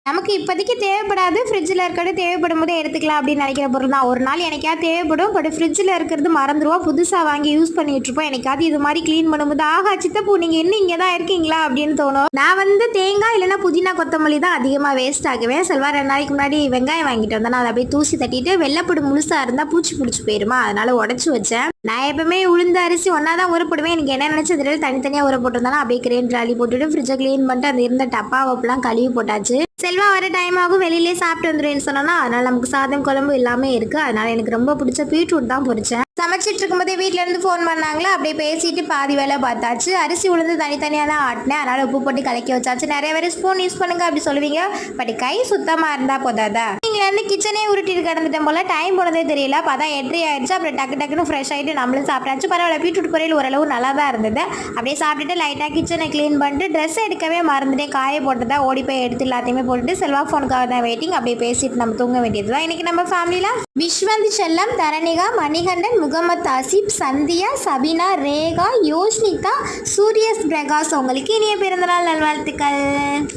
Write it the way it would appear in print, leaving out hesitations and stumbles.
நமக்கு இப்போதைக்கு தேவைப்படாது, ஃப்ரிட்ஜில் இருக்கிறது தேவைப்படும் போது எடுத்துக்கலாம் அப்படின்னு நினைக்கிற பொருள் தான். ஒரு நாள் எனக்காவது தேவைப்படும், பட் ஃப்ரிட்ஜில் இருக்கிறது மறந்துடுவோம், புதுசாக வாங்கி யூஸ் பண்ணிகிட்ருப்போம். எனக்காவது இது மாதிரி க்ளீன் பண்ணும்போது ஆஹா சித்தப்பூ நீங்கள் என்ன இங்கே தான் இருக்கீங்களா அப்படின்னு தோணும். நான் தேங்காய் இல்லைன்னா புதினா கொத்தமல்லி தான் அதிகமாக வேஸ்ட் ஆகுவேன். செல்வா 2 நாளைக்கு முன்னாடி வெங்காயம் வாங்கிட்டு வந்தேன், அதை அப்படியே தூசி தட்டிட்டு வெள்ளைப்பூடு முழுசாக இருந்தால் பூச்சி பிடிச்சி போயிருமா, அதனால உடச்சி வச்சேன். நான் எப்பவுமே உளுந்து அரிசி ஒன்றா தான் ஊறப்படுவேன். எனக்கு என்ன நினச்சது தனித்தனியாக ஊற போட்டிருந்தாலும் அப்படியே கிரைண்டர் அள்ளி போட்டுட்டு ஃப்ரிட்ஜை க்ளீன் பண்ணிட்டு அந்த இருந்த டப்பாவப்பெல்லாம் கழுவி போட்டாச்சு. செல்வா வர டைம் ஆகும், வெளியிலே சாப்பிட்டு வந்துடுவேன்னு சொன்னோன்னா, அதனால் நமக்கு சாதம் குழம்பு எல்லாமே இருக்குது. அதனால் எனக்கு ரொம்ப பிடிச்ச பீட்ரூட் தான் பொரிச்சேன். சமைச்சிட்டு இருக்கும்போதே வீட்டிலேருந்து ஃபோன் பண்ணாங்களா, அப்படியே பேசிட்டு பாதி வேலை பார்த்தாச்சு. அரிசி உளுந்து தனித்தனியாக தான் ஆட்டினேன், அதனால் உப்பு போட்டு கலக்கி வச்சாச்சு. நிறைய பேர் ஸ்பூன் யூஸ் பண்ணுங்க அப்படி சொல்லுவீங்க, பட் கை சுத்தமாக இருந்தால் போதாதா. நீங்கள்லேருந்து கிச்சனே உருட்டிட்டு கிடந்துட்டேன் போல், டைம் போனதே தெரியல. அப்போ தான் 8:30 ஆயிடுச்சு. அப்புறம் டக்குன்னு ஃப்ரெஷ் ஆகிட்டு நம்மளும் சாப்பிட்டாச்சு. பரவாயில்ல, பீட்ரூட் பொரியல் ஓரளவு நல்லா தான் இருந்தது. அப்படியே சாப்பிட்டுட்டு லைட்டாக கிச்சனை க்ளீன் பண்ணிட்டு ட்ரெஸ் எடுக்கவே மறந்துட்டேன், காய போட்டு தான் ஓடி போய் எடுத்து எல்லாத்தையுமே போட்டுட்டு செல்வா ஃபோனுக்காக தான் வெயிட்டிங். அப்படியே பேசிட்டு நம்ம தூங்க வேண்டியது தான். இன்றைக்கி நம்ம ஃபேமிலியில் விஸ்வந்த் செல்லம், தரணிகா, மணிகண்டன், முகமது ஆசிப், சந்தியா, சபினா, ரேகா, யோஷ்னிகா, சூரியஸ் பிரகாஷ் உங்களுக்கு இனிய பிறந்தநாள் நல்வாழ்த்துக்கள்.